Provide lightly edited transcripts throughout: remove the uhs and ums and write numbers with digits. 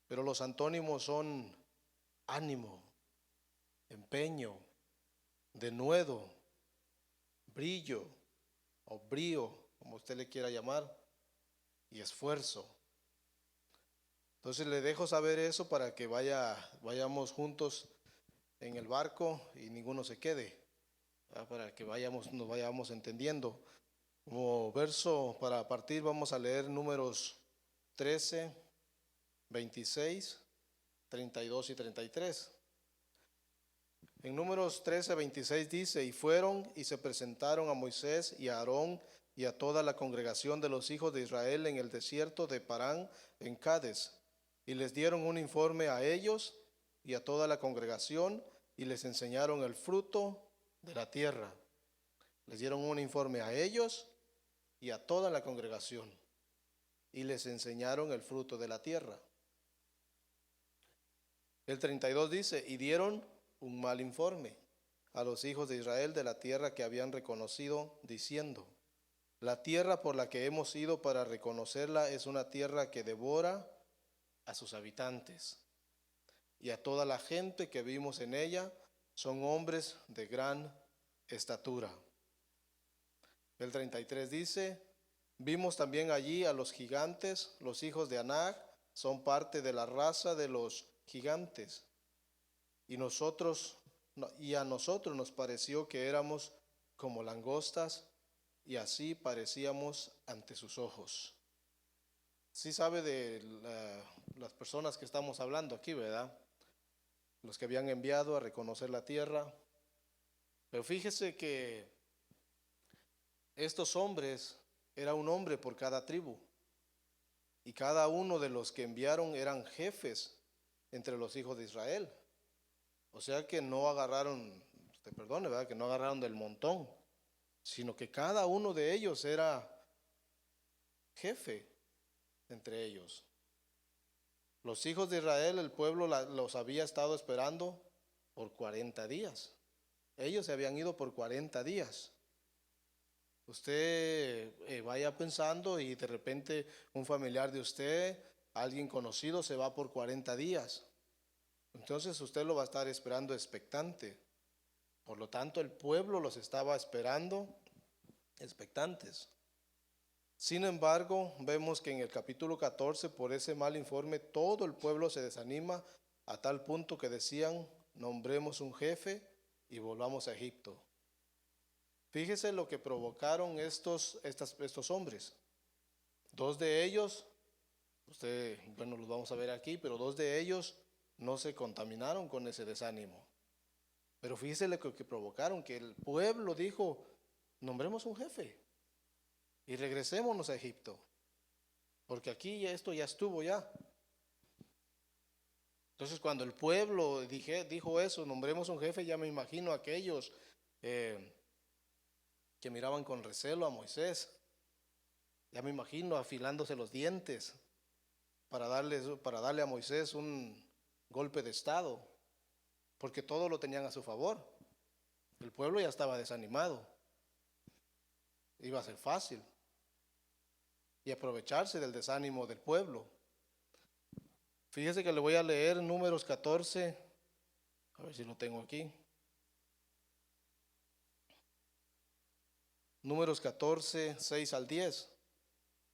pero los antónimos son ánimo, empeño, denuedo, brillo o brío, como usted le quiera llamar, y esfuerzo. Entonces le dejo saber eso para que vayamos juntos en el barco y ninguno se quede, ¿verdad? Para que nos vayamos entendiendo. Como verso para partir vamos a leer Números 13, 26, 32 y 33. En Números 13, 26 dice: y fueron y se presentaron a Moisés y a Aarón y a toda la congregación de los hijos de Israel en el desierto de Parán en Cades, y les dieron un informe a ellos y a toda la congregación, y les enseñaron el fruto de la tierra. Les dieron un informe a ellos y a toda la congregación, y les enseñaron el fruto de la tierra. El 32 dice: y dieron un mal informe a los hijos de Israel de la tierra que habían reconocido, diciendo: la tierra por la que hemos ido para reconocerla es una tierra que devora a sus habitantes, y a toda la gente que vimos en ella son hombres de gran estatura. El 33 dice: vimos también allí a los gigantes, los hijos de Anac son parte de la raza de los gigantes, y a nosotros nos pareció que éramos como langostas, y así parecíamos ante sus ojos. Sí sabe de las personas que estamos hablando aquí, ¿verdad? Los que habían enviado a reconocer la tierra. Pero fíjese que estos hombres, era un hombre por cada tribu, y cada uno de los que enviaron eran jefes entre los hijos de Israel. O sea que no agarraron, usted perdone, ¿verdad? Que no agarraron del montón, sino que cada uno de ellos era jefe entre ellos. Los hijos de Israel, el pueblo los había estado esperando por 40 días. Ellos se habían ido por 40 días. Usted vaya pensando y de repente un familiar de usted, alguien conocido, se va por 40 días. Entonces usted lo va a estar esperando expectante. Por lo tanto, el pueblo los estaba esperando expectantes. Sin embargo, vemos que en el capítulo 14, por ese mal informe, todo el pueblo se desanima a tal punto que decían: nombremos un jefe y volvamos a Egipto. Fíjese lo que provocaron estos hombres. Dos de ellos, bueno, los vamos a ver aquí, pero dos de ellos no se contaminaron con ese desánimo. Pero fíjese lo que provocaron, que el pueblo dijo: nombremos un jefe y regresémonos a Egipto, porque aquí esto ya estuvo ya. Entonces cuando el pueblo dijo eso, nombremos un jefe, ya me imagino a aquellos que miraban con recelo a Moisés, ya me imagino afilándose los dientes para darle a Moisés un golpe de estado, porque todo lo tenían a su favor. El pueblo ya estaba desanimado, iba a ser fácil y aprovecharse del desánimo del pueblo. Fíjese que le voy a leer Números 14, a ver si lo tengo aquí. Números 14, 6 al 10.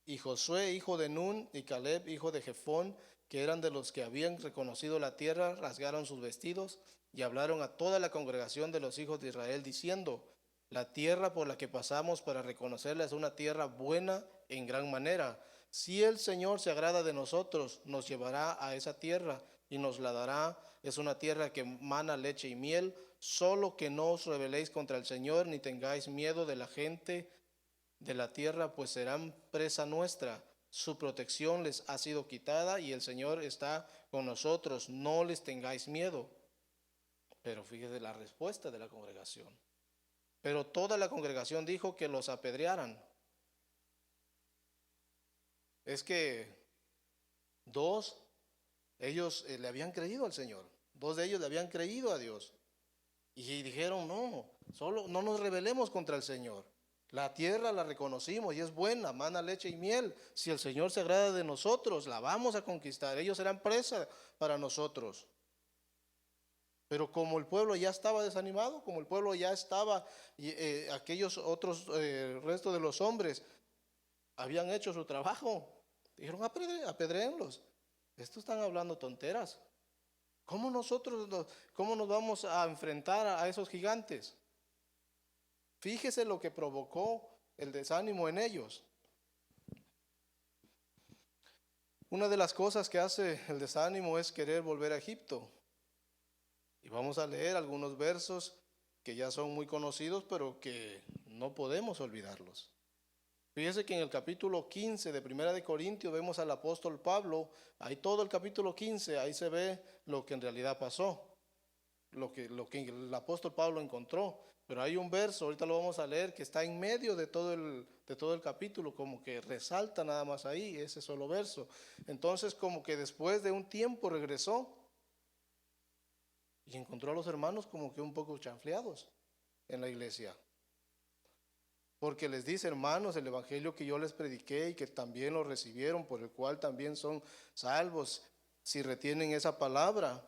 Y Josué, hijo de Nun, y Caleb, hijo de Jefón, que eran de los que habían reconocido la tierra, rasgaron sus vestidos y hablaron a toda la congregación de los hijos de Israel, diciendo: la tierra por la que pasamos para reconocerla es una tierra buena en gran manera. Si el Señor se agrada de nosotros, nos llevará a esa tierra y nos la dará. Es una tierra que mana leche y miel. Solo que no os rebeléis contra el Señor, ni tengáis miedo de la gente de la tierra, pues serán presa nuestra. Su protección les ha sido quitada y el Señor está con nosotros. No les tengáis miedo. Pero fíjese la respuesta de la congregación. Pero toda la congregación dijo que los apedrearan. Es que dos, ellos le habían creído al Señor. Dos de ellos le habían creído a Dios. Y dijeron: no, solo no nos rebelemos contra el Señor. La tierra la reconocimos y es buena, mana leche y miel. Si el Señor se agrada de nosotros, la vamos a conquistar. Ellos serán presa para nosotros. Pero como el pueblo ya estaba desanimado, como el pueblo ya estaba, aquellos otros restos de los hombres habían hecho su trabajo, dijeron apedréenlos. Estos están hablando tonteras. ¿Cómo nos vamos a enfrentar a esos gigantes? Fíjese lo que provocó el desánimo en ellos. Una de las cosas que hace el desánimo es querer volver a Egipto. Y vamos a leer algunos versos que ya son muy conocidos, pero que no podemos olvidarlos. Fíjese que en el capítulo 15 de Primera de Corintios vemos al apóstol Pablo, ahí todo el capítulo 15, ahí se ve lo que en realidad pasó, lo que el apóstol Pablo encontró. Pero hay un verso, ahorita lo vamos a leer, que está en medio de todo el capítulo, como que resalta nada más ahí, ese solo verso. Entonces como que después de un tiempo regresó y encontró a los hermanos como que un poco chanfleados en la iglesia. Porque les dice, hermanos, el evangelio que yo les prediqué y que también lo recibieron, por el cual también son salvos, si retienen esa palabra.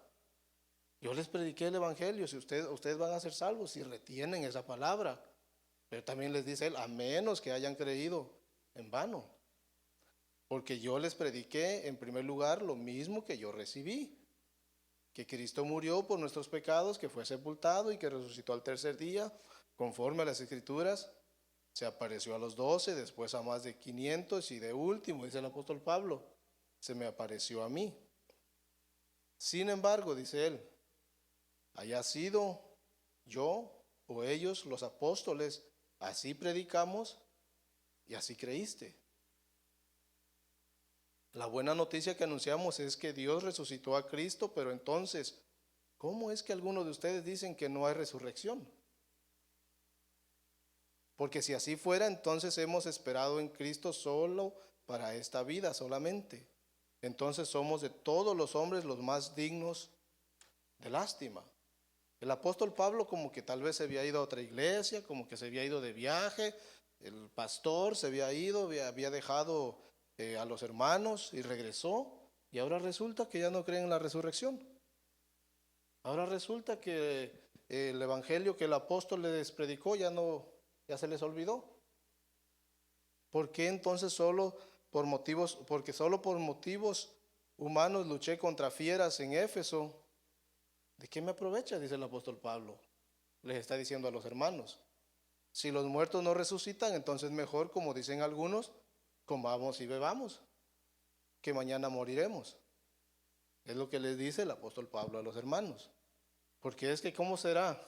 Yo les prediqué el evangelio, si ustedes van a ser salvos, si retienen esa palabra. Pero también les dice él, a menos que hayan creído en vano. Porque yo les prediqué en primer lugar lo mismo que yo recibí. Que Cristo murió por nuestros pecados, que fue sepultado y que resucitó al tercer día, conforme a las Escrituras. Se apareció a los 12, después a más de 500 y de último, dice el apóstol Pablo, se me apareció a mí. Sin embargo, dice él, haya sido yo o ellos los apóstoles, así predicamos y así creíste. La buena noticia que anunciamos es que Dios resucitó a Cristo, pero entonces, ¿cómo es que algunos de ustedes dicen que no hay resurrección? Porque si así fuera, entonces hemos esperado en Cristo solo para esta vida solamente. Entonces somos de todos los hombres los más dignos de lástima. El apóstol Pablo como que tal vez se había ido a otra iglesia, como que se había ido de viaje, el pastor se había ido, había dejado a los hermanos y regresó, y ahora resulta que ya no creen en la resurrección. Ahora resulta que el evangelio que el apóstol les predicó ya se les olvidó. ¿Por qué entonces porque solo por motivos humanos luché contra fieras en Éfeso? ¿De qué me aprovecha? Dice el apóstol Pablo. Les está diciendo a los hermanos. Si los muertos no resucitan, entonces mejor, como dicen algunos, comamos y bebamos, que mañana moriremos. Es lo que les dice el apóstol Pablo a los hermanos. Porque es que ¿cómo será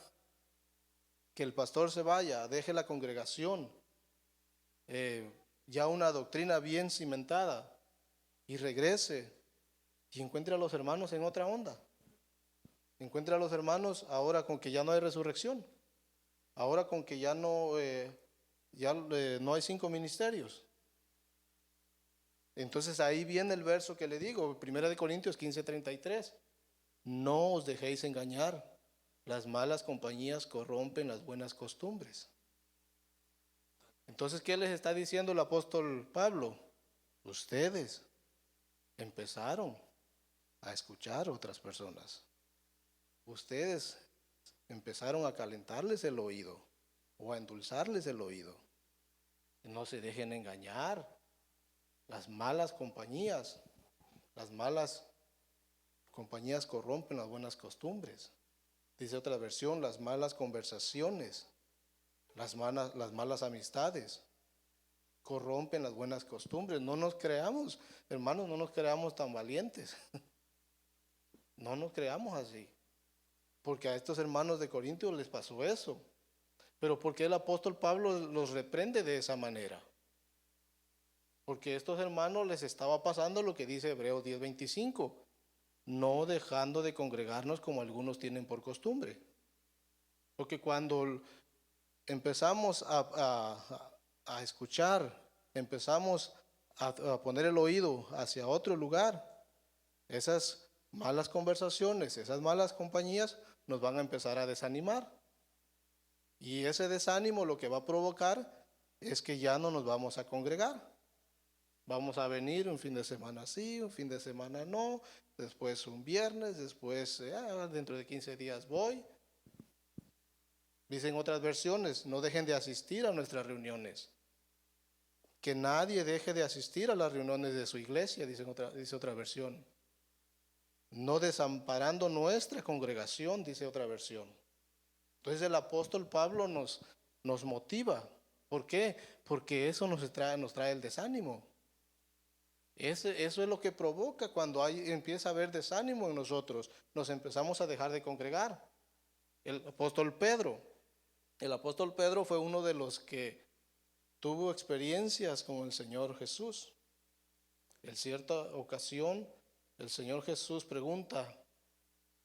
que el pastor se vaya, deje la congregación, ya una doctrina bien cimentada, y regrese y encuentre a los hermanos en otra onda? Encuentre a los hermanos ahora con que ya no hay resurrección, ahora con que ya no hay 5 ministerios. Entonces ahí viene el verso que le digo, 1 Corintios 15:33. No os dejéis engañar, las malas compañías corrompen las buenas costumbres. Entonces, ¿qué les está diciendo el apóstol Pablo? Ustedes empezaron a escuchar a otras personas. Ustedes empezaron a calentarles el oído o a endulzarles el oído. No se dejen engañar. Las malas compañías corrompen las buenas costumbres. Dice otra versión, las malas conversaciones, las malas amistades corrompen las buenas costumbres. No nos creamos, hermanos, no nos creamos tan valientes. No nos creamos así. Porque a estos hermanos de Corintios les pasó eso. Pero ¿por qué el apóstol Pablo los reprende de esa manera? Porque a estos hermanos les estaba pasando lo que dice Hebreos 10:25, no dejando de congregarnos como algunos tienen por costumbre. Porque cuando empezamos a escuchar, empezamos a poner el oído hacia otro lugar, esas malas conversaciones, esas malas compañías nos van a empezar a desanimar. Y ese desánimo lo que va a provocar es que ya no nos vamos a congregar. Vamos a venir un fin de semana sí, un fin de semana no, después un viernes, después dentro de 15 días voy. Dicen otras versiones, no dejen de asistir a nuestras reuniones. Que nadie deje de asistir a las reuniones de su iglesia, dice otra versión. No desamparando nuestra congregación, dice otra versión. Entonces el apóstol Pablo nos motiva. ¿Por qué? Porque eso nos trae el desánimo. Eso es lo que provoca cuando empieza a haber desánimo en nosotros. Nos empezamos a dejar de congregar. El apóstol Pedro fue uno de los que tuvo experiencias con el Señor Jesús. En cierta ocasión, el Señor Jesús pregunta,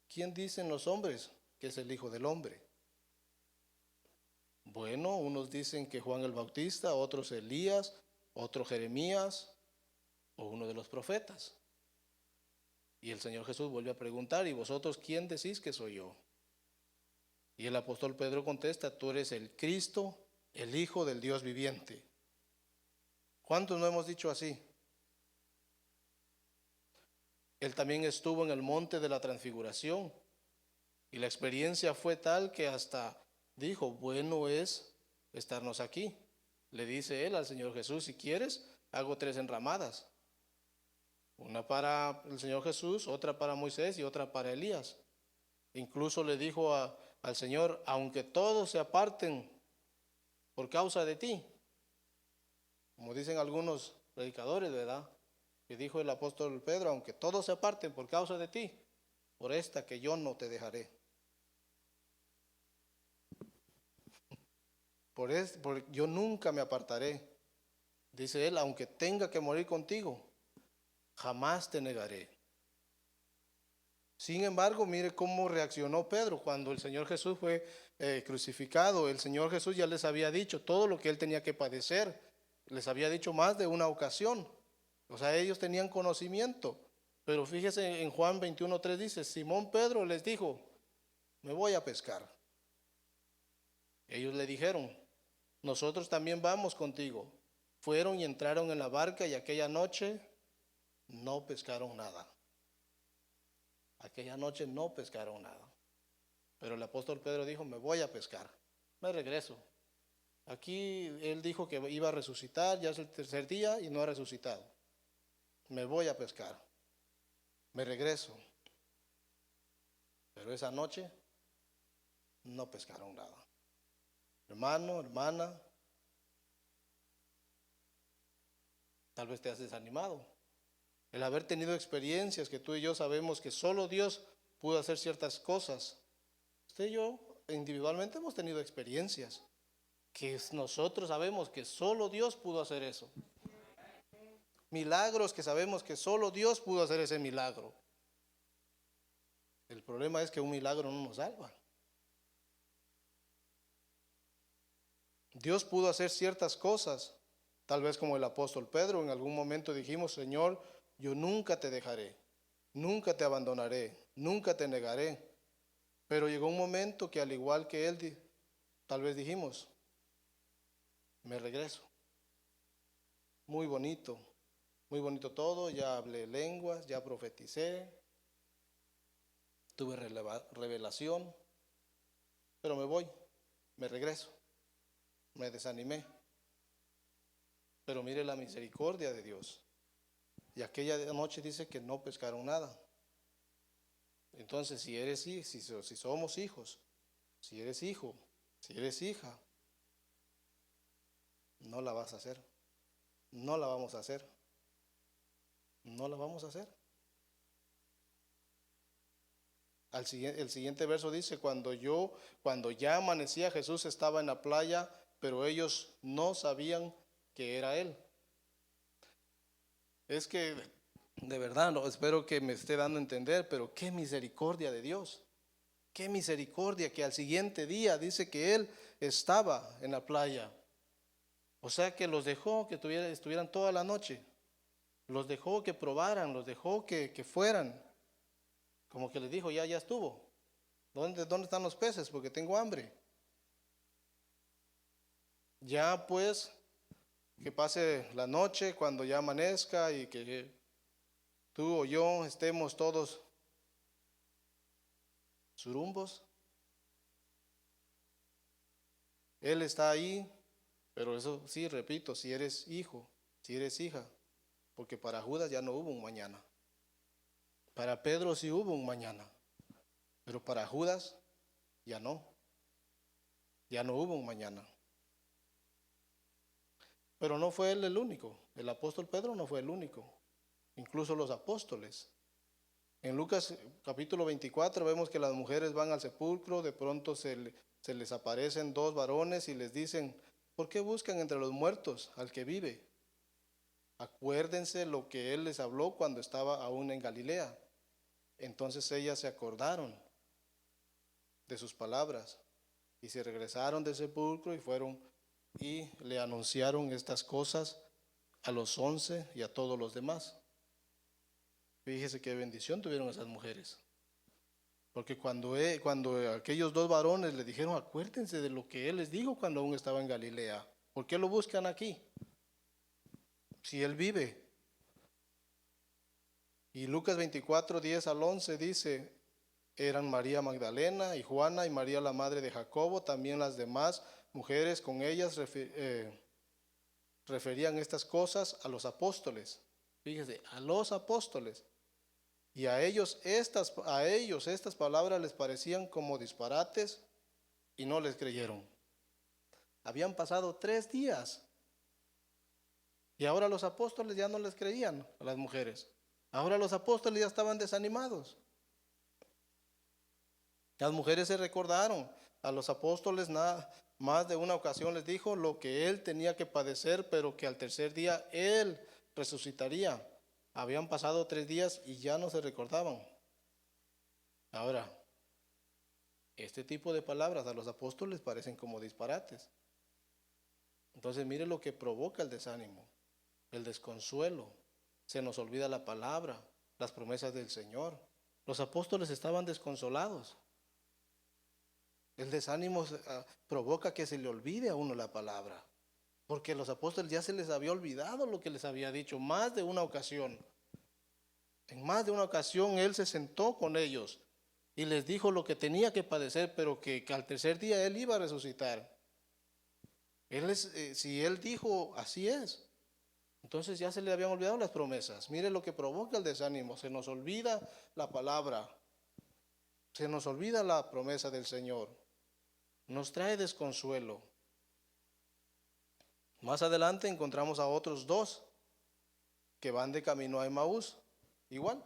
¿quién dicen los hombres que es el Hijo del Hombre? Bueno, unos dicen que Juan el Bautista, otros Elías, otros Jeremías o uno de los profetas. Y el Señor Jesús vuelve a preguntar, ¿y vosotros quién decís que soy yo? Y el apóstol Pedro contesta, tú eres el Cristo, el Hijo del Dios viviente. ¿Cuántos no hemos dicho así? Él también estuvo en el monte de la transfiguración y la experiencia fue tal que hasta dijo, bueno es estarnos aquí. Le dice él al Señor Jesús, si quieres, hago 3 enramadas. Una para el Señor Jesús, otra para Moisés y otra para Elías. Incluso le dijo al Señor, aunque todos se aparten por causa de ti, como dicen algunos predicadores, ¿verdad? Que dijo el apóstol Pedro, aunque todos se aparten por causa de ti, por esta que yo no te dejaré. Yo nunca me apartaré. Dice él, aunque tenga que morir contigo, jamás te negaré. Sin embargo, mire cómo reaccionó Pedro cuando el Señor Jesús fue crucificado. El Señor Jesús ya les había dicho todo lo que él tenía que padecer. Les había dicho más de una ocasión. O sea, ellos tenían conocimiento. Pero fíjese en Juan 21:3 dice, Simón Pedro les dijo, me voy a pescar. Ellos le dijeron, nosotros también vamos contigo. Fueron y entraron en la barca y aquella noche no pescaron nada. Aquella noche no pescaron nada. Pero el apóstol Pedro dijo, me voy a pescar, me regreso. Aquí él dijo que iba a resucitar, ya es el 3er día y no ha resucitado. Me voy a pescar, me regreso. Pero esa noche no pescaron nada. Hermano, hermana, tal vez te has desanimado. El haber tenido experiencias que tú y yo sabemos que solo Dios pudo hacer ciertas cosas. Usted y yo individualmente hemos tenido experiencias que nosotros sabemos que solo Dios pudo hacer eso. Milagros que sabemos que solo Dios pudo hacer ese milagro. El problema es que un milagro no nos salva. Dios pudo hacer ciertas cosas, tal vez como el apóstol Pedro, en algún momento dijimos, Señor, yo nunca te dejaré, nunca te abandonaré, nunca te negaré. Pero llegó un momento que al igual que él, tal vez dijimos, me regreso. Muy bonito todo, ya hablé lenguas, ya profeticé, tuve revelación, pero me voy, me regreso, me desanimé. Pero mire la misericordia de Dios. Y aquella noche dice que no pescaron nada. Entonces, si somos hijos, si eres hijo, si eres hija, no la vas a hacer. No la vamos a hacer. No la vamos a hacer. El siguiente verso dice, cuando ya amanecía, Jesús estaba en la playa, pero ellos no sabían que era Él. Es que, de verdad, no, espero que me esté dando a entender, pero qué misericordia de Dios. Qué misericordia que al siguiente día dice que Él estaba en la playa. O sea que los dejó que estuvieran toda la noche. Los dejó que probaran, los dejó que fueran. Como que les dijo, ya estuvo. ¿Dónde están los peces? Porque tengo hambre. Ya pues que pase la noche cuando ya amanezca y que tú o yo estemos todos surumbos. Él está ahí, pero eso sí, repito, si eres hijo, si eres hija, porque para Judas ya no hubo un mañana. Para Pedro sí hubo un mañana, pero para Judas ya no hubo un mañana. Pero no fue él el único, el apóstol Pedro no fue el único, incluso los apóstoles. En Lucas capítulo 24 vemos que las mujeres van al sepulcro, de pronto se les aparecen dos varones y les dicen: ¿por qué buscan entre los muertos al que vive? Acuérdense lo que él les habló cuando estaba aún en Galilea. Entonces ellas se acordaron de sus palabras y se regresaron del sepulcro y fueron y le anunciaron estas cosas a los 11 y a todos los demás. Fíjese qué bendición tuvieron esas mujeres. Porque cuando aquellos dos varones le dijeron: acuérdense de lo que él les dijo cuando aún estaba en Galilea. ¿Por qué lo buscan aquí? Si él vive. Y Lucas 24, 10 al 11 dice: eran María Magdalena y Juana y María la madre de Jacobo, también las demás mujeres con ellas referían estas cosas a los apóstoles. Fíjese, a los apóstoles. Y a ellos estas palabras les parecían como disparates y no les creyeron. Habían pasado 3 días y ahora los apóstoles ya no les creían a las mujeres. Ahora los apóstoles ya estaban desanimados. Las mujeres se recordaron. A los apóstoles más de una ocasión les dijo lo que él tenía que padecer, pero que al tercer día él resucitaría. Habían pasado 3 días y ya no se recordaban. Ahora, este tipo de palabras a los apóstoles parecen como disparates. Entonces mire lo que provoca el desánimo, el desconsuelo. Se nos olvida la palabra, las promesas del Señor. Los apóstoles estaban desconsolados. El desánimo provoca que se le olvide a uno la palabra, porque a los apóstoles ya se les había olvidado lo que les había dicho más de una ocasión. En más de una ocasión él se sentó con ellos y les dijo lo que tenía que padecer, pero que al tercer día él iba a resucitar. Si él dijo, así es. Entonces ya se le habían olvidado las promesas. Mire lo que provoca el desánimo. Se nos olvida la palabra. Se nos olvida la promesa del Señor. Nos trae desconsuelo. Más adelante encontramos a otros 2 que van de camino a Emaús, igual,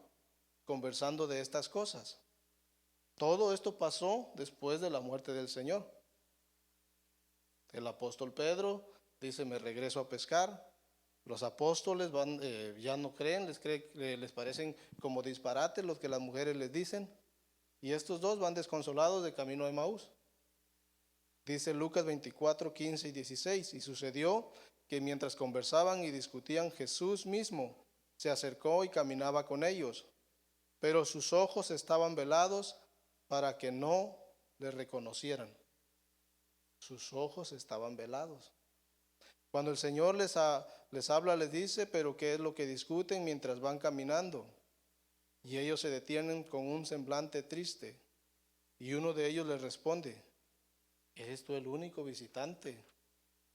conversando de estas cosas. Todo esto pasó después de la muerte del Señor. El apóstol Pedro dice: me regreso a pescar. Los apóstoles ya no creen, les parecen como disparates los que las mujeres les dicen. Y estos 2 van desconsolados de camino a Emaús. Dice Lucas 24, 15 y 16: y sucedió que mientras conversaban y discutían, Jesús mismo se acercó y caminaba con ellos, pero sus ojos estaban velados para que no le reconocieran. Sus ojos estaban velados. Cuando el Señor les habla, les dice: pero ¿qué es lo que discuten mientras van caminando? Y ellos se detienen con un semblante triste. Y uno de ellos les responde: ¿eres tú el único visitante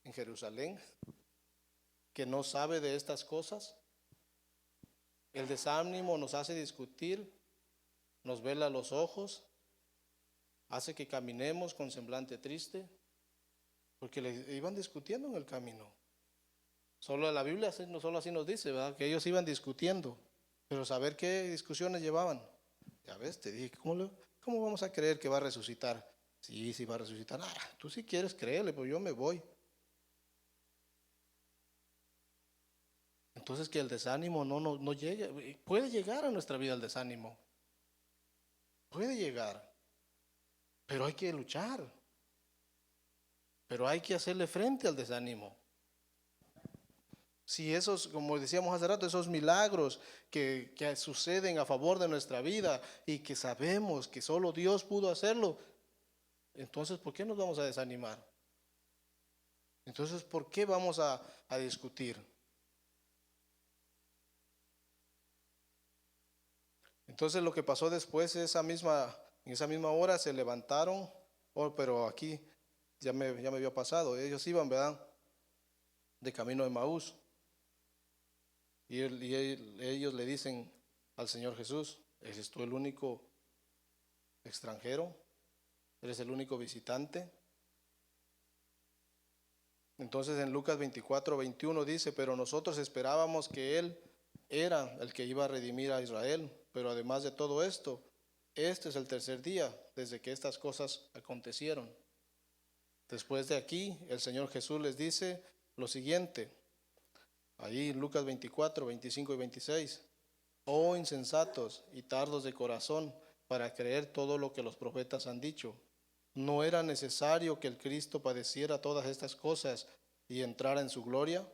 en Jerusalén que no sabe de estas cosas? El desánimo nos hace discutir, nos vela los ojos, hace que caminemos con semblante triste, porque le iban discutiendo en el camino. Solo la Biblia no solo así nos dice, ¿verdad?, que ellos iban discutiendo, pero saber qué discusiones llevaban. Ya ves, te dije, ¿cómo vamos a creer que va a resucitar? Sí, va a resucitar. Tú sí quieres creerle, pero yo me voy. Entonces que el desánimo no llegue. Puede llegar a nuestra vida el desánimo. Puede llegar. Pero hay que luchar. Pero hay que hacerle frente al desánimo. Si esos, como decíamos hace rato, esos milagros que suceden a favor de nuestra vida y que sabemos que solo Dios pudo hacerlo, entonces ¿por qué nos vamos a desanimar? Entonces, ¿por qué vamos a discutir? Entonces lo que pasó después, en esa misma hora se levantaron, pero aquí ya me había pasado, ellos iban, ¿verdad? De camino de Maús, ellos le dicen al Señor Jesús: ¿eres tú el único extranjero? ¿Eres el único visitante? Entonces en Lucas 24:21 dice: pero nosotros esperábamos que Él era el que iba a redimir a Israel, pero además de todo esto, este es el tercer día desde que estas cosas acontecieron. Después de aquí, el Señor Jesús les dice lo siguiente, ahí en Lucas 24:25 y 26: oh insensatos y tardos de corazón para creer todo lo que los profetas han dicho. ¿No era necesario que el Cristo padeciera todas estas cosas y entrara en su gloria?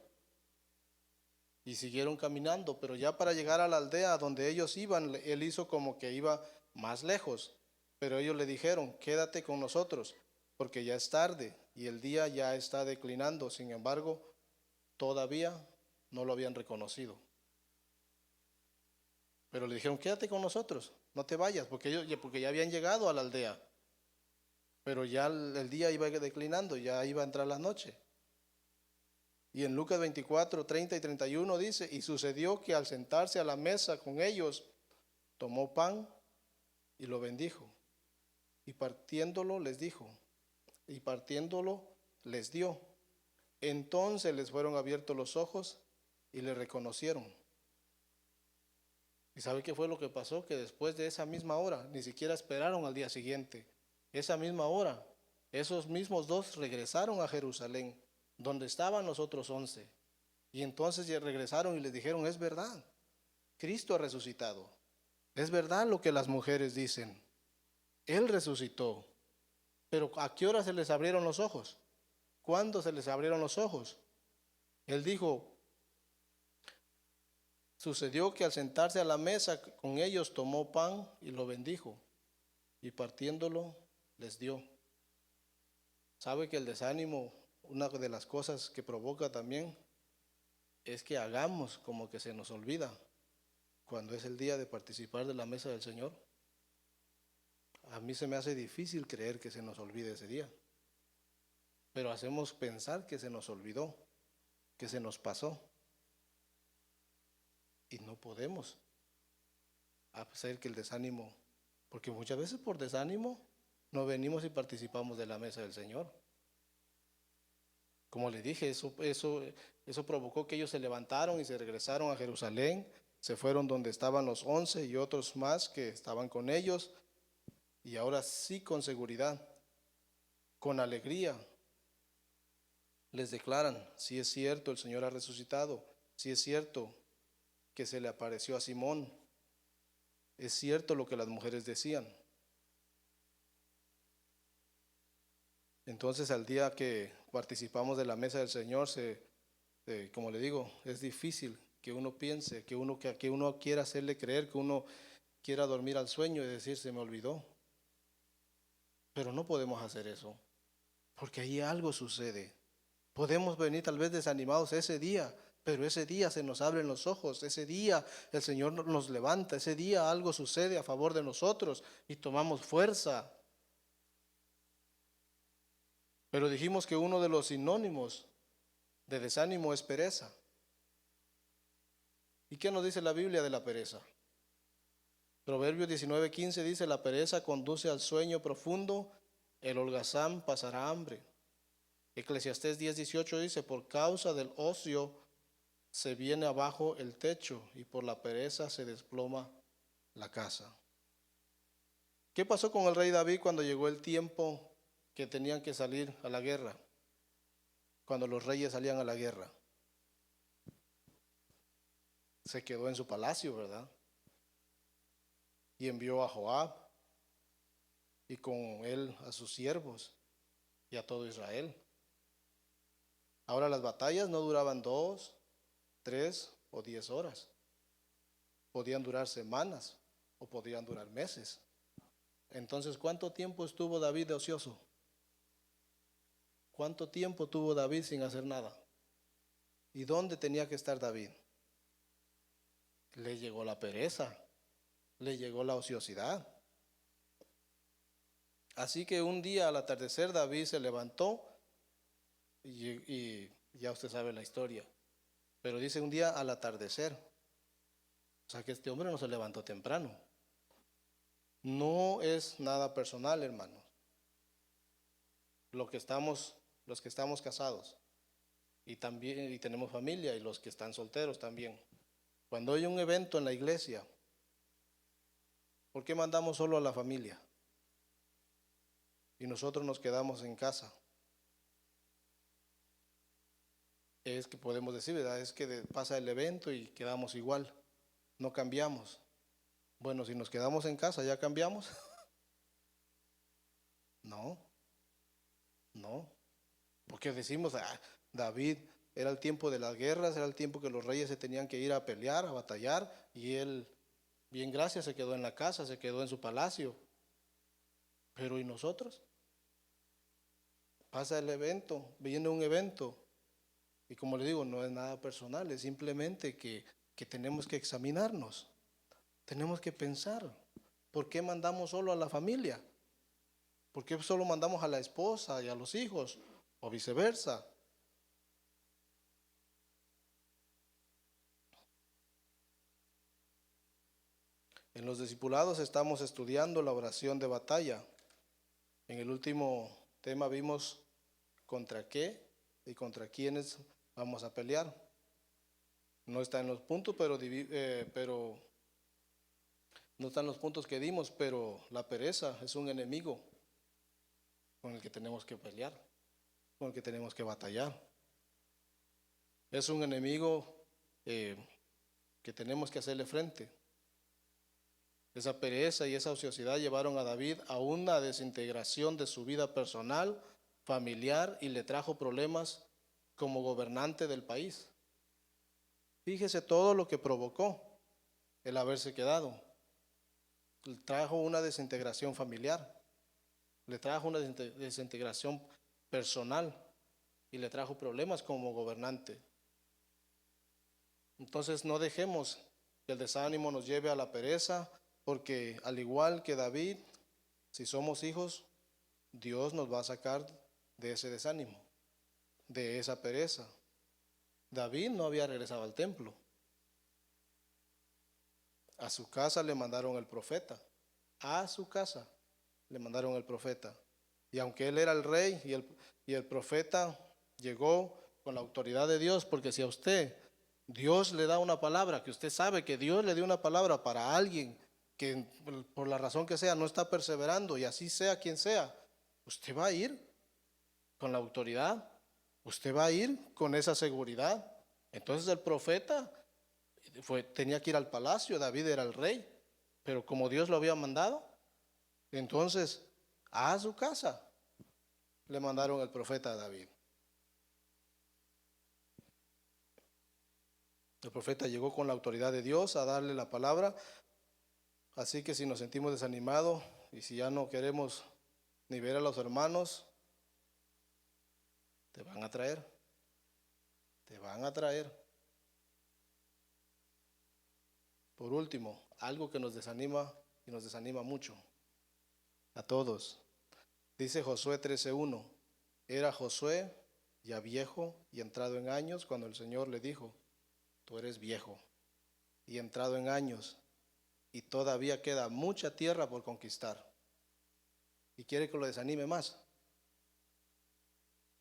Y siguieron caminando, pero ya para llegar a la aldea donde ellos iban, Él hizo como que iba más lejos. Pero ellos le dijeron: quédate con nosotros, porque ya es tarde y el día ya está declinando. Sin embargo, todavía no lo habían reconocido. Pero le dijeron: quédate con nosotros, no te vayas, porque ya habían llegado a la aldea. Pero ya el día iba declinando, ya iba a entrar la noche. Y en Lucas 24:30 y 31 dice: y sucedió que al sentarse a la mesa con ellos, tomó pan y lo bendijo, y partiéndolo les dijo, y partiéndolo les dio. Entonces les fueron abiertos los ojos y le reconocieron. ¿Y sabe qué fue lo que pasó? Que después de esa misma hora, ni siquiera esperaron al día siguiente, esa misma hora, esos mismos dos regresaron a Jerusalén, donde estaban los otros 11. Y entonces ya regresaron y les dijeron: es verdad, Cristo ha resucitado. Es verdad lo que las mujeres dicen. Él resucitó. Pero ¿a qué hora se les abrieron los ojos? ¿Cuándo se les abrieron los ojos? Él dijo: sucedió que al sentarse a la mesa con ellos, tomó pan y lo bendijo, y partiéndolo les dio. ¿Sabe que el desánimo, una de las cosas que provoca también, es que hagamos como que se nos olvida cuando es el día de participar de la mesa del Señor? A mí se me hace difícil creer que se nos olvide ese día, pero hacemos pensar que se nos olvidó, que se nos pasó, y no podemos hacer que el desánimo, porque muchas veces por desánimo no venimos y participamos de la mesa del Señor. Como le dije, eso provocó que ellos se levantaron y se regresaron a Jerusalén, se fueron donde estaban los 11 y otros más que estaban con ellos, y ahora sí, con seguridad, con alegría, les declaran: si es cierto, el Señor ha resucitado, si es cierto que se le apareció a Simón, es cierto lo que las mujeres decían. Entonces, al día que participamos de la mesa del Señor, como le digo, es difícil que uno piense, que uno quiera hacerle creer, que uno quiera dormir al sueño y decir: se me olvidó. Pero no podemos hacer eso, porque ahí algo sucede. Podemos venir tal vez desanimados ese día, pero ese día se nos abren los ojos, ese día el Señor nos levanta, ese día algo sucede a favor de nosotros y tomamos fuerza. Pero dijimos que uno de los sinónimos de desánimo es pereza. ¿Y qué nos dice la Biblia de la pereza? Proverbios 19:15 dice: la pereza conduce al sueño profundo, el holgazán pasará hambre. Eclesiastés 10:18 dice: por causa del ocio se viene abajo el techo y por la pereza se desploma la casa. ¿Qué pasó con el rey David cuando llegó el tiempo que tenían que salir a la guerra? Cuando los reyes salían a la guerra, se quedó en su palacio, ¿verdad? Y envió a Joab y con él a sus siervos y a todo Israel. Ahora las batallas no duraban 2, 3 o 10 horas. Podían durar semanas o podían durar meses. Entonces, ¿cuánto tiempo estuvo David de ocioso? ¿Cuánto tiempo tuvo David sin hacer nada? ¿Y dónde tenía que estar David? Le llegó la pereza, le llegó la ociosidad. Así que un día al atardecer David se levantó y ya usted sabe la historia. Pero dice un día al atardecer. O sea que este hombre no se levantó temprano. No es nada personal, hermanos. Los que estamos casados y también y tenemos familia y los que están solteros también. Cuando hay un evento en la iglesia, ¿por qué mandamos solo a la familia? Y nosotros nos quedamos en casa. Es que podemos decir, ¿verdad? Es que pasa el evento y quedamos igual, no cambiamos. Bueno, si nos quedamos en casa, ¿ya cambiamos? No, no. Porque decimos, David, era el tiempo de las guerras, era el tiempo que los reyes se tenían que ir a pelear, a batallar, y él, bien gracias, se quedó en la casa, se quedó en su palacio. Pero ¿y nosotros? Pasa el evento, viene un evento, y como le digo, no es nada personal, es simplemente que tenemos que examinarnos, tenemos que pensar, ¿por qué mandamos solo a la familia? ¿Por qué solo mandamos a la esposa y a los hijos? O viceversa. En los discipulados estamos estudiando la oración de batalla. En el último tema vimos contra qué y contra quiénes vamos a pelear. No está en los puntos, pero no están los puntos que dimos, pero la pereza es un enemigo con el que tenemos que pelear, con el que tenemos que batallar. Es un enemigo que tenemos que hacerle frente. Esa pereza y esa ociosidad llevaron a David a una desintegración de su vida personal, familiar y le trajo problemas como gobernante del país. Fíjese todo lo que provocó el haberse quedado. Le trajo una desintegración familiar, le trajo una desintegración personal y le trajo problemas como gobernante. Entonces no dejemos que el desánimo nos lleve a la pereza, porque al igual que David, si somos hijos, Dios nos va a sacar de ese desánimo, de esa pereza. David no había regresado al templo. A su casa le mandaron el profeta. A su casa le mandaron el profeta. Y aunque él era el rey y el profeta llegó con la autoridad de Dios, porque si a usted Dios le da una palabra, que usted sabe que Dios le dio una palabra para alguien que por la razón que sea no está perseverando, y así sea quien sea, usted va a ir con la autoridad, usted va a ir con esa seguridad. Entonces el profeta tenía que ir al palacio, David era el rey, pero como Dios lo había mandado, entonces a su casa le mandaron el profeta a David. El profeta llegó con la autoridad de Dios a darle la palabra. Así que si nos sentimos desanimados y si ya no queremos ni ver a los hermanos, te van a traer, te van a traer. Por último, algo que nos desanima y nos desanima mucho a todos. Dice Josué 13:1, era Josué ya viejo y entrado en años cuando el Señor le dijo, tú eres viejo y entrado en años y todavía queda mucha tierra por conquistar. Y quiere que lo desanime más.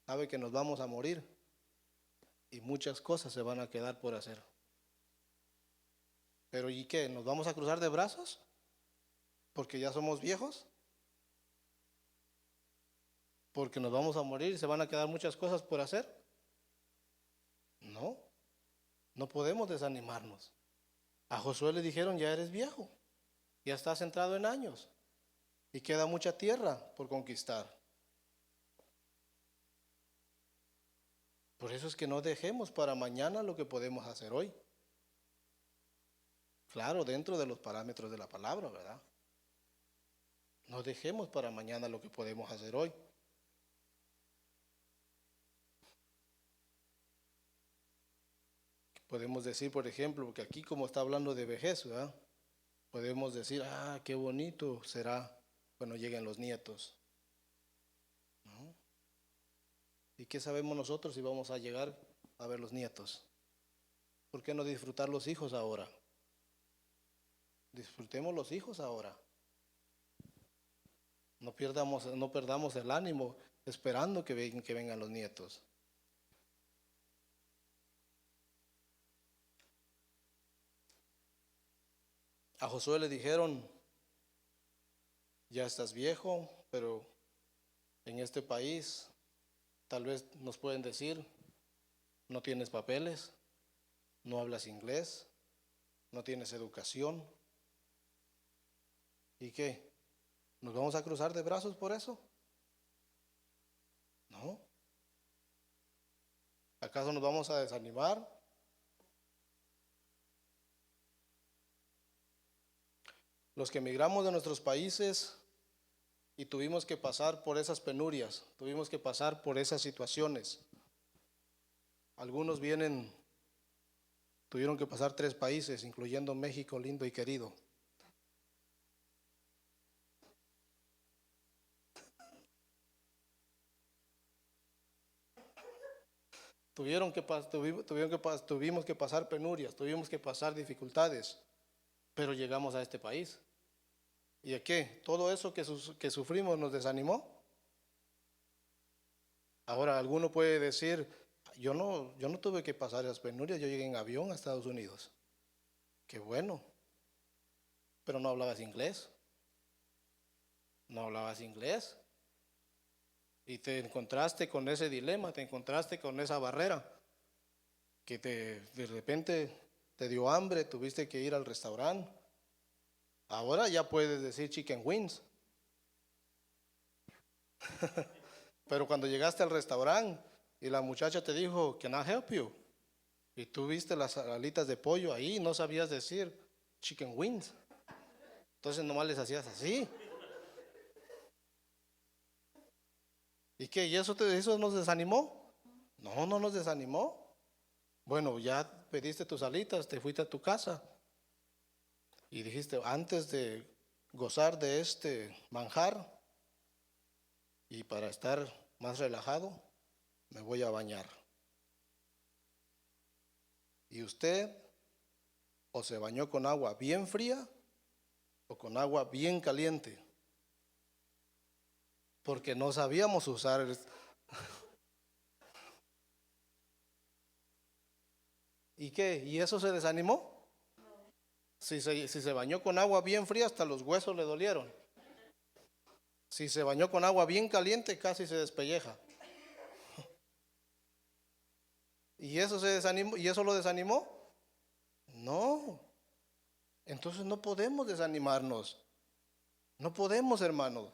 Sabe que nos vamos a morir y muchas cosas se van a quedar por hacer. Pero ¿y qué? ¿Nos vamos a cruzar de brazos? ¿Porque ya somos viejos? ¿Porque nos vamos a morir y se van a quedar muchas cosas por hacer? No, no podemos desanimarnos. A Josué le dijeron, ya eres viejo, ya estás entrado en años y queda mucha tierra por conquistar. Por eso es que no dejemos para mañana lo que podemos hacer hoy. Claro, dentro de los parámetros de la palabra, ¿verdad? No dejemos para mañana lo que podemos hacer hoy. Podemos decir, por ejemplo, porque aquí como está hablando de vejez, ¿verdad? Podemos decir, qué bonito será cuando lleguen los nietos, ¿no? ¿Y qué sabemos nosotros si vamos a llegar a ver los nietos? ¿Por qué no disfrutar los hijos ahora? Disfrutemos los hijos ahora. No perdamos el ánimo esperando que vengan los nietos. A Josué le dijeron, ya estás viejo, pero en este país tal vez nos pueden decir, no tienes papeles, no hablas inglés, no tienes educación. ¿Y qué? ¿Nos vamos a cruzar de brazos por eso? No. ¿Acaso nos vamos a desanimar? Los que emigramos de nuestros países y tuvimos que pasar por esas penurias, tuvimos que pasar por esas situaciones. Algunos tuvieron que pasar 3 países, incluyendo México lindo y querido. Tuvimos que pasar penurias, tuvimos que pasar dificultades, pero llegamos a este país. ¿Y a qué? Todo eso que sufrimos nos desanimó. Ahora alguno puede decir, yo no tuve que pasar esas penurias, yo llegué en avión a Estados Unidos. Qué bueno, pero no hablabas inglés. No hablabas inglés. Y te encontraste con ese dilema, te encontraste con esa barrera, que de repente te dio hambre, tuviste que ir al restaurante. Ahora ya puedes decir chicken wings. Pero cuando llegaste al restaurante y la muchacha te dijo, "Can I help you?" Y tú viste las alitas de pollo ahí, no sabías decir chicken wings. Entonces nomás les hacías así. ¿Y qué? ¿Y eso nos desanimó? No, no nos desanimó. Bueno, ya pediste tus alitas, te fuiste a tu casa y dijiste, antes de gozar de este manjar y para estar más relajado, me voy a bañar. Y usted o se bañó con agua bien fría o con agua bien caliente, porque no sabíamos usar ¿Y qué? ¿Y eso se desanimó? Si se bañó con agua bien fría, hasta los huesos le dolieron. Si se bañó con agua bien caliente, casi se despelleja. ¿Y eso se desanimó? ¿Y eso lo desanimó? No. Entonces no podemos desanimarnos. No podemos, hermano.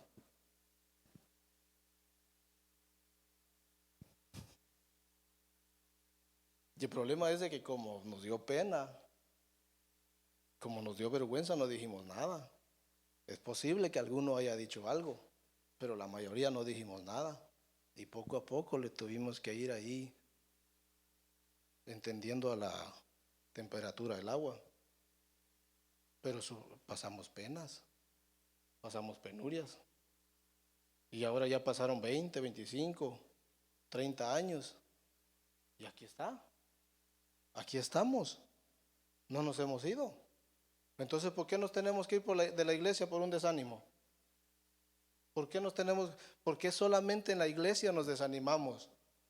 Y el problema es de que como nos dio pena, como nos dio vergüenza, no dijimos nada. Es posible que alguno haya dicho algo, pero la mayoría no dijimos nada. Y poco a poco le tuvimos que ir ahí entendiendo a la temperatura del agua. Pero pasamos penas, pasamos penurias. Y ahora ya pasaron 20, 25, 30 años. Y aquí está. Aquí estamos. No nos hemos ido. Entonces, ¿por qué nos tenemos que ir de la iglesia por un desánimo? ¿Por qué solamente en la iglesia nos desanimamos?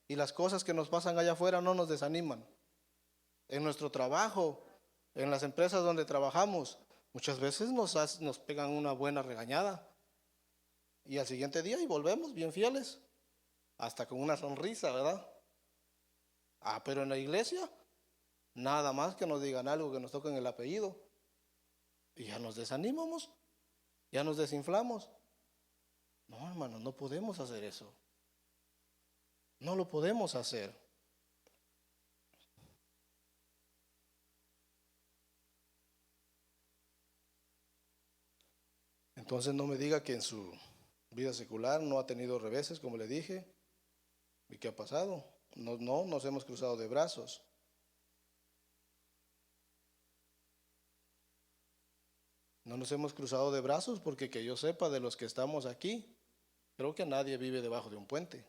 Y las cosas que nos pasan allá afuera no nos desaniman. En nuestro trabajo, en las empresas donde trabajamos, muchas veces nos pegan una buena regañada. Y al siguiente día y volvemos bien fieles, hasta con una sonrisa, ¿verdad? Pero en la iglesia, nada más que nos digan algo que nos toquen el apellido. Y ya nos desanimamos, ya nos desinflamos. No, hermano, no podemos hacer eso. No lo podemos hacer. Entonces no me diga que en su vida secular no ha tenido reveses, como le dije. ¿Y qué ha pasado? No nos hemos cruzado de brazos. No nos hemos cruzado de brazos porque que yo sepa de los que estamos aquí, creo que nadie vive debajo de un puente.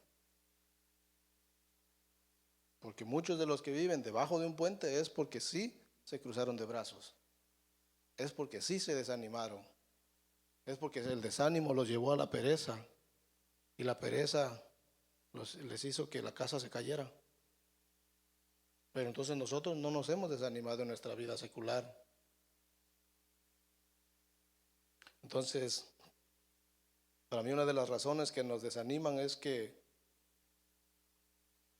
Porque muchos de los que viven debajo de un puente es porque sí se cruzaron de brazos. Es porque sí se desanimaron. Es porque el desánimo los llevó a la pereza. Y la pereza les hizo que la casa se cayera. Pero entonces nosotros no nos hemos desanimado en nuestra vida secular. Entonces, para mí una de las razones que nos desaniman es que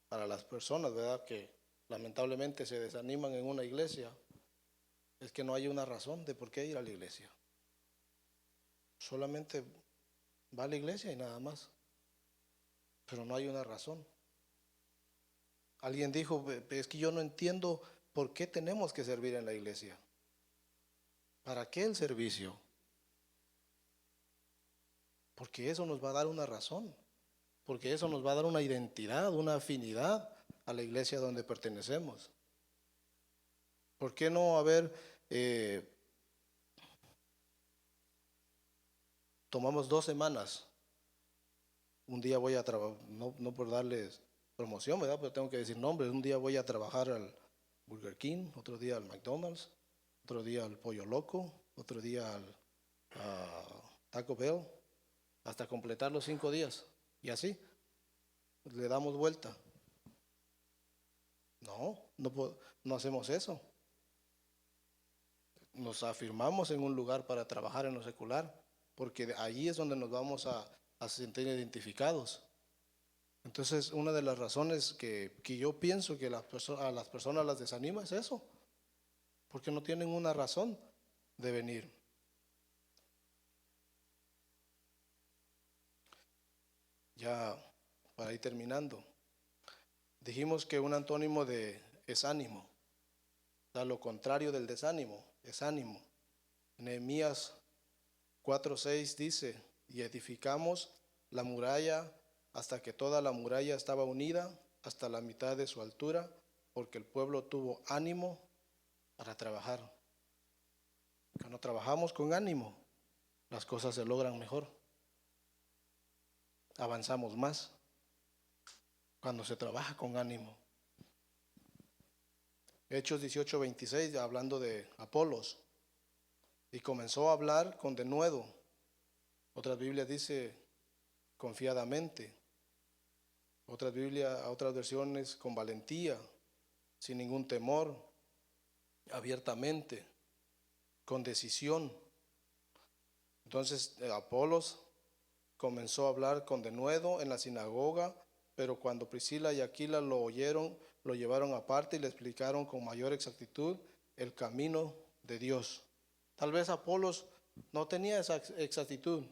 para las personas, ¿verdad?, que lamentablemente se desaniman en una iglesia, es que no hay una razón de por qué ir a la iglesia. Solamente va a la iglesia y nada más. Pero no hay una razón. Alguien dijo, es que yo no entiendo por qué tenemos que servir en la iglesia. ¿Para qué el servicio? Porque eso nos va a dar una razón. Porque eso nos va a dar una identidad, una afinidad a la iglesia donde pertenecemos. ¿Por qué no tomamos 2 semanas? Un día voy a trabajar, no por darles promoción, ¿verdad?, pero tengo que decir nombres. Un día voy a trabajar al Burger King, otro día al McDonald's, otro día al Pollo Loco, otro día a Taco Bell, hasta completar los 5 días. Y así, le damos vuelta. No hacemos eso. Nos afirmamos en un lugar para trabajar en lo secular, porque allí es donde nos vamos a sentir identificados. Entonces, una de las razones que yo pienso que a las personas las desanima es eso, porque no tienen una razón de venir. Ya para ir terminando, dijimos que un antónimo es ánimo, o sea, lo contrario del desánimo es ánimo. Nehemías 4:6 dice: y edificamos la muralla hasta que toda la muralla estaba unida hasta la mitad de su altura, porque el pueblo tuvo ánimo para trabajar. Cuando trabajamos con ánimo, las cosas se logran mejor. Avanzamos más cuando se trabaja con ánimo. Hechos 18:26, hablando de Apolos, y comenzó a hablar con denuedo. Otras Biblias dice confiadamente. Otras versiones con valentía, sin ningún temor, abiertamente, con decisión. Entonces Apolos comenzó a hablar con denuedo en la sinagoga, pero cuando Priscila y Aquila lo oyeron, lo llevaron aparte y le explicaron con mayor exactitud el camino de Dios. Tal vez Apolos no tenía esa exactitud,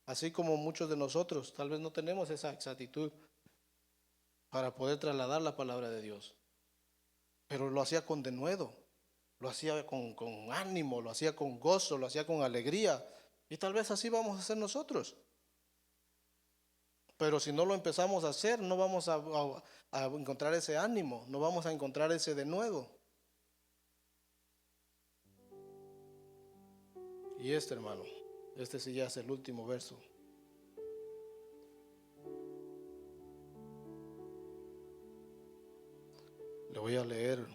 así como muchos de nosotros tal vez no tenemos esa exactitud para poder trasladar la palabra de Dios. Pero lo hacía con denuedo, lo hacía con ánimo, lo hacía con gozo, lo hacía con alegría. Y tal vez así vamos a hacer nosotros. Pero si no lo empezamos a hacer, no vamos a encontrar ese ánimo, no vamos a encontrar ese denuedo. Y hermano, sí ya es el último verso. Le voy a leer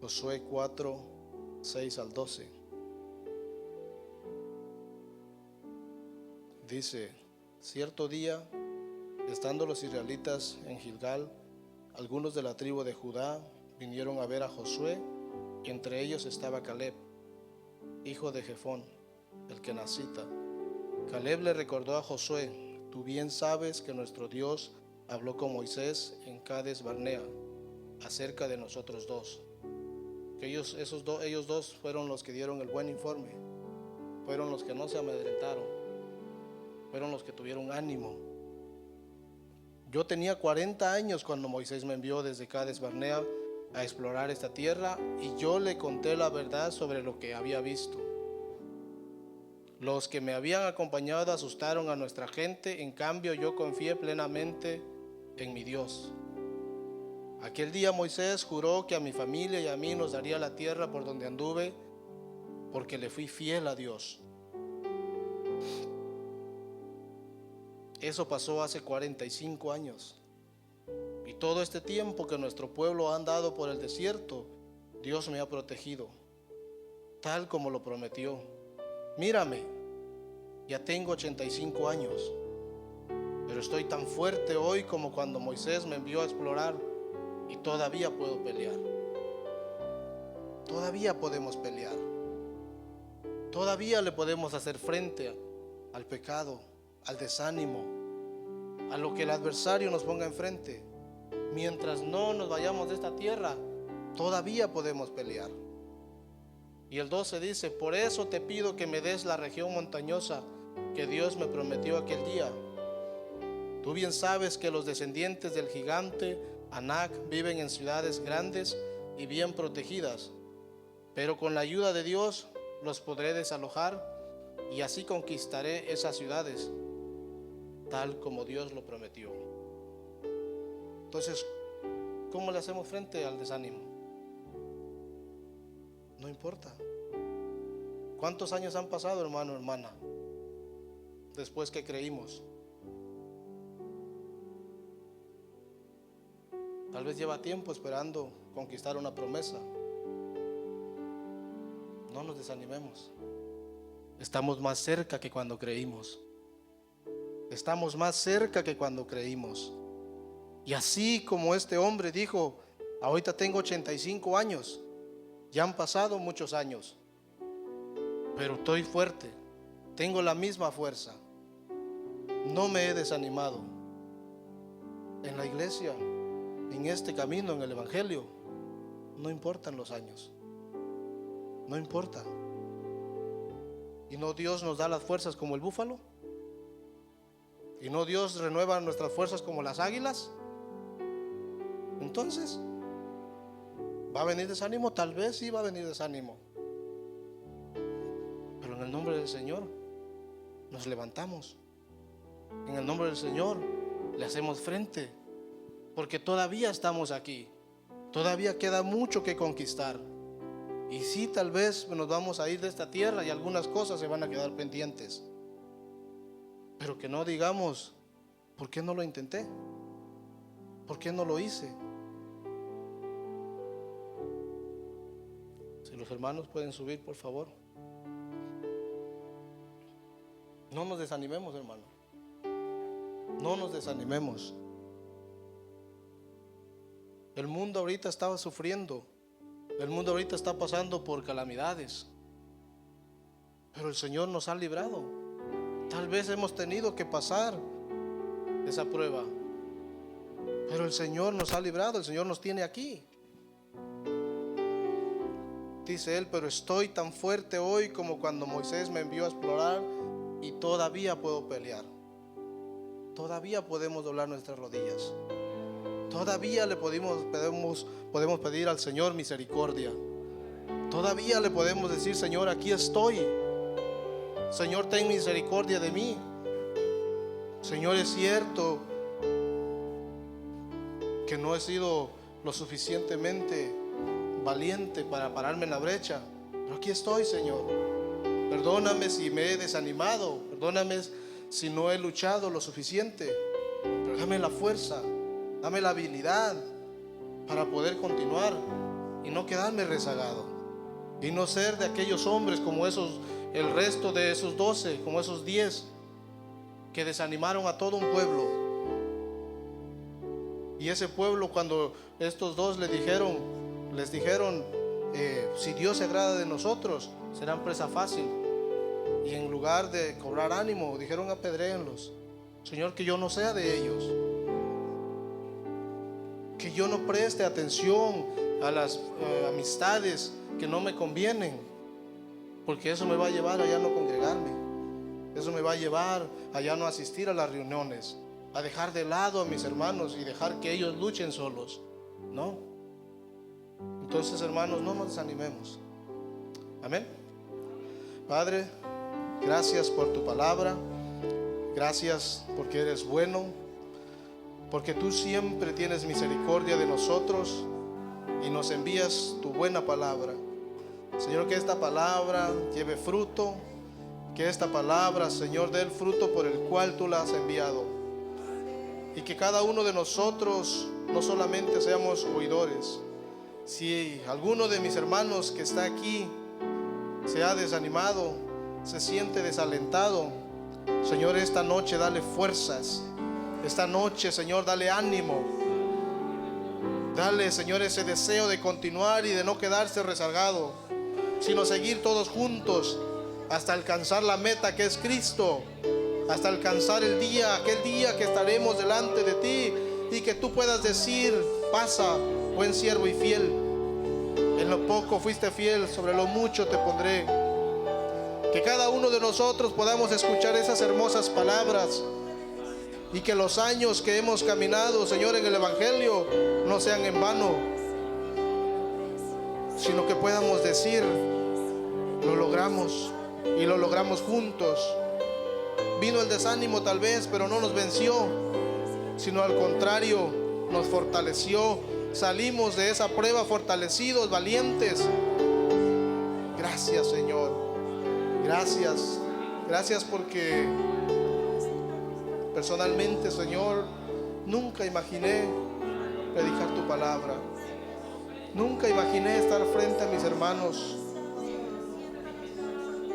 Josué 4:6-12. Dice: cierto día, estando los israelitas en Gilgal, algunos de la tribu de Judá vinieron a ver a Josué, y entre ellos estaba Caleb, hijo de Jefón, el kenazita. Caleb le recordó a Josué: tú bien sabes que nuestro Dios habló con Moisés en Cades Barnea acerca de nosotros dos. Ellos dos fueron los que dieron el buen informe, fueron los que no se amedrentaron, fueron los que tuvieron ánimo. Yo tenía 40 años cuando Moisés me envió desde Cades Barnea a explorar esta tierra, y yo le conté la verdad sobre lo que había visto. Los que me habían acompañado asustaron a nuestra gente, en cambio yo confié plenamente en mi Dios. Aquel día Moisés juró que a mi familia y a mí nos daría la tierra por donde anduve, porque le fui fiel a Dios. Eso pasó hace 45 años. Y todo este tiempo que nuestro pueblo ha andado por el desierto, Dios me ha protegido, tal como lo prometió. Mírame, ya tengo 85 años, pero estoy tan fuerte hoy como cuando Moisés me envió a explorar, y todavía puedo pelear. Todavía podemos pelear. Todavía le podemos hacer frente al pecado, al desánimo, a lo que el adversario nos ponga enfrente. Mientras no nos vayamos de esta tierra, todavía podemos pelear. Y el 12 dice: por eso te pido que me des la región montañosa que Dios me prometió aquel día. Tú bien sabes que los descendientes del gigante Anac viven en ciudades grandes y bien protegidas, pero con la ayuda de Dios los podré desalojar y así conquistaré esas ciudades, tal como Dios lo prometió. Entonces, ¿cómo le hacemos frente al desánimo? No importa. ¿Cuántos años han pasado, hermano, hermana, después que creímos? Tal vez lleva tiempo esperando conquistar una promesa. No nos desanimemos. Estamos más cerca que cuando creímos. Estamos más cerca que cuando creímos. Y así como este hombre dijo: ahorita tengo 85 años, ya han pasado muchos años, pero estoy fuerte, tengo la misma fuerza, no me he desanimado. En la iglesia, en este camino, en el evangelio, no importan los años, no importa. ¿Y no Dios nos da las fuerzas como el búfalo? ¿Y no Dios renueva nuestras fuerzas como las águilas? Entonces, ¿va a venir desánimo? Tal vez sí va a venir desánimo, pero en el nombre del Señor nos levantamos. En el nombre del Señor le hacemos frente, porque todavía estamos aquí. Todavía queda mucho que conquistar. Y sí, tal vez nos vamos a ir de esta tierra y algunas cosas se van a quedar pendientes, pero que no digamos: ¿por qué no lo intenté? ¿Por qué no lo hice? Si los hermanos pueden subir, por favor. No nos desanimemos, hermano. No nos desanimemos. El mundo ahorita está sufriendo. El mundo ahorita está pasando por calamidades, pero el Señor nos ha librado. Tal vez hemos tenido que pasar esa prueba, pero el Señor nos ha librado. El Señor nos tiene aquí. Dice él: pero estoy tan fuerte hoy como cuando Moisés me envió a explorar, y todavía puedo pelear. Todavía podemos doblar nuestras rodillas. Todavía le podemos pedir al Señor misericordia. Todavía le podemos decir: Señor, aquí estoy. Señor, ten misericordia de mí. Señor, es cierto que no he sido lo suficientemente valiente para pararme en la brecha, pero aquí estoy, Señor. Perdóname si me he desanimado, perdóname si no he luchado lo suficiente, pero dame la fuerza, dame la habilidad para poder continuar y no quedarme rezagado, y no ser de aquellos hombres como esos, el resto de esos 12, como esos 10 que desanimaron a todo un pueblo. Y ese pueblo, cuando estos dos les dijeron, si Dios se agrada de nosotros, serán presa fácil. Y en lugar de cobrar ánimo, dijeron: apedréenlos. Señor, que yo no sea de ellos, que yo no preste atención a las amistades que no me convienen, porque eso me va a llevar a ya no congregarme, eso me va a llevar a ya no asistir a las reuniones, a dejar de lado a mis hermanos y dejar que ellos luchen solos. No. Entonces, hermanos, no nos desanimemos. Amén. Padre, gracias por tu palabra. Gracias porque eres bueno, porque tú siempre tienes misericordia de nosotros y nos envías tu buena palabra. Señor, que esta palabra lleve fruto, que esta palabra, Señor, dé el fruto por el cual tú la has enviado, y que cada uno de nosotros no solamente seamos oidores. Si alguno de mis hermanos que está aquí se ha desanimado, se siente desalentado, Señor, esta noche dale fuerzas. Esta noche, Señor, dale ánimo. Dale, Señor, ese deseo de continuar y de no quedarse rezagado, sino seguir todos juntos hasta alcanzar la meta que es Cristo, hasta alcanzar el día, aquel día que estaremos delante de ti y que tú puedas decir: pasa, buen siervo y fiel. En lo poco fuiste fiel, sobre lo mucho te pondré. Que cada uno de nosotros podamos escuchar esas hermosas palabras, y que los años que hemos caminado, Señor, en el Evangelio no sean en vano, sino que podamos decir: lo logramos, y lo logramos juntos. Vino el desánimo tal vez, pero no nos venció, sino al contrario, nos fortaleció. Salimos de esa prueba fortalecidos, valientes. Gracias, Señor. Gracias. Gracias porque personalmente, Señor, nunca imaginé predicar tu palabra. Nunca imaginé estar frente a mis hermanos.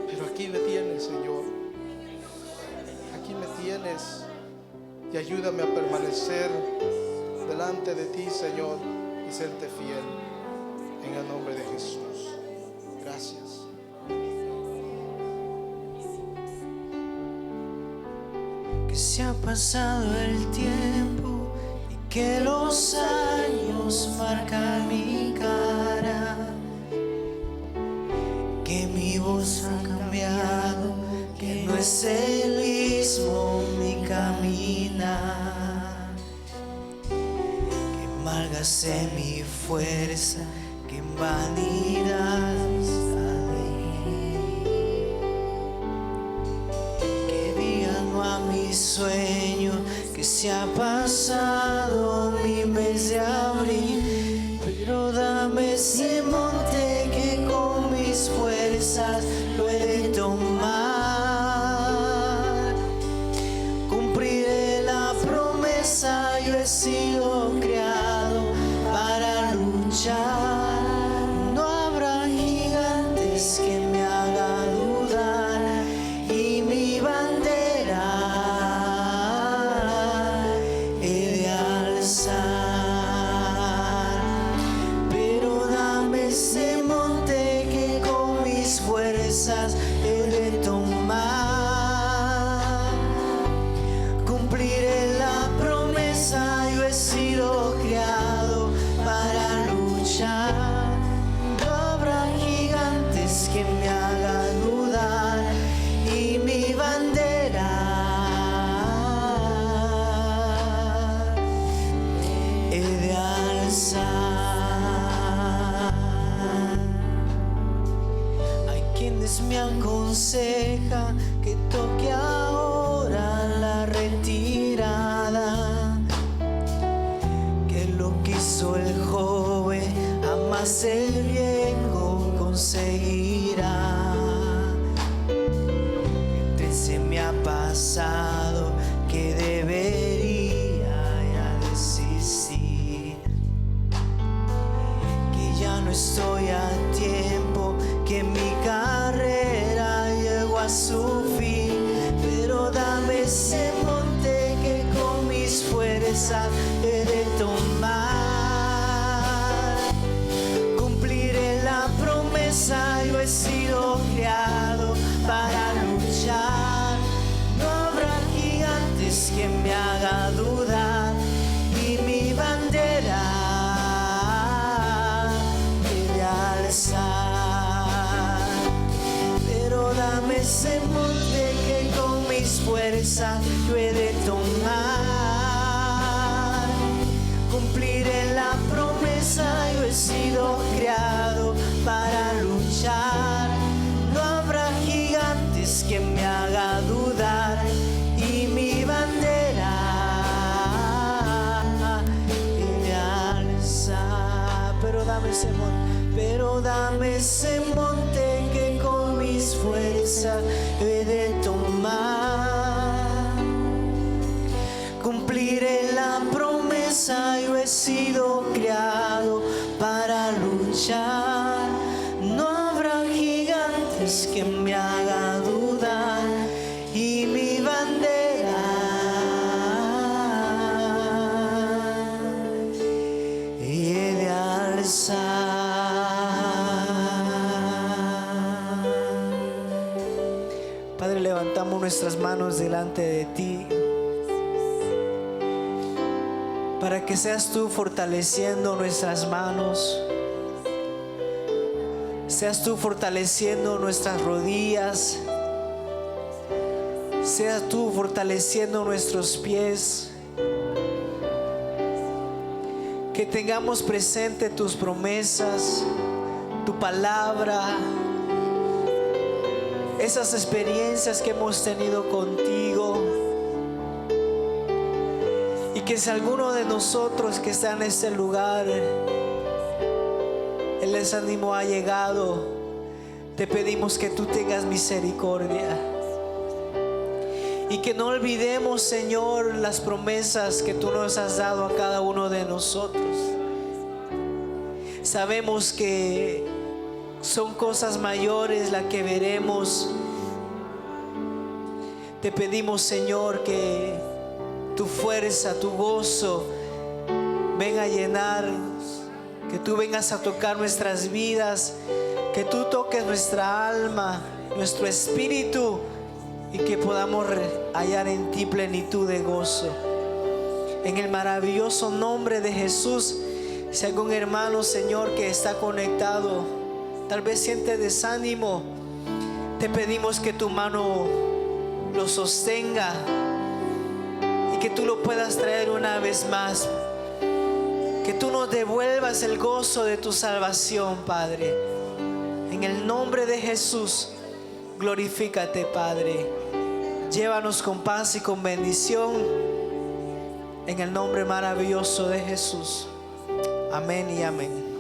Pero aquí me tienes, Señor. Aquí me tienes. Y ayúdame a permanecer delante de ti, Señor, y serte fiel. En el nombre de Jesús. Gracias. Que se ha pasado el tiempo y que los años marcan mi cara, que mi voz ha cambiado, que no es el mismo mi caminar, que malgasté mi fuerza, que en vanidad sueño, que se ha pasado mi mes de abril, pero dame ese monte que con mis fuerzas lo he de tomar. Cumpliré la promesa, yo he sido creado para luchar. No habrá gigantes que me hagan dudar, y mi bandera he de tomar. Cumpliré la promesa, yo he sido creado para luchar. No habrá gigantes que me hagan dudar, y mi bandera he de alzar. Me aconseja que toque ahora la retirada, que lo que hizo el joven jamás el viejo conseguirá. Que se me ha pasado que debería ya desistir, que ya no estoy a tiempo, que mi carrera llegó a su fin, pero dame ese monte que con mis fuerzas he de tomar. Cumpliré la promesa, yo he sido creado para luchar. No habrá gigantes que me haga dudar, y mi bandera he de alzar. Dame ese monte que con mis fuerzas yo he de tomar. Cumpliré la promesa, yo he sido creado para luchar. No habrá gigantes que me haga dudar, y mi bandera he de alzar. Pero dame ese monte, pero dame ese monte que con mis fuerzas he de tomar. Cumpliré la promesa, yo he sido creado para luchar. No habrá gigantes que me hagan dudar, y mi bandera he de alzar. Padre, levantamos nuestras manos delante de ti, para que seas tú fortaleciendo nuestras manos, seas tú fortaleciendo nuestras rodillas, seas tú fortaleciendo nuestros pies, que tengamos presente tus promesas, tu palabra, esas experiencias que hemos tenido contigo. Y que si alguno de nosotros que está en este lugar, el desánimo ha llegado, te pedimos que tú tengas misericordia. Y que no olvidemos, Señor, las promesas que tú nos has dado a cada uno de nosotros. Sabemos que son cosas mayores las que veremos. Te pedimos, Señor, que tu fuerza, tu gozo venga a llenarnos, que tú vengas a tocar nuestras vidas, que tú toques nuestra alma, nuestro espíritu, y que podamos hallar en ti plenitud de gozo. En el maravilloso nombre de Jesús, si algún hermano, Señor, que está conectado, tal vez siente desánimo, te pedimos que tu mano lo sostenga y que tú lo puedas traer una vez más. Que tú nos devuelvas el gozo de tu salvación, Padre. En el nombre de Jesús, glorifícate, Padre. Llévanos con paz y con bendición. En el nombre maravilloso de Jesús. Amén y amén.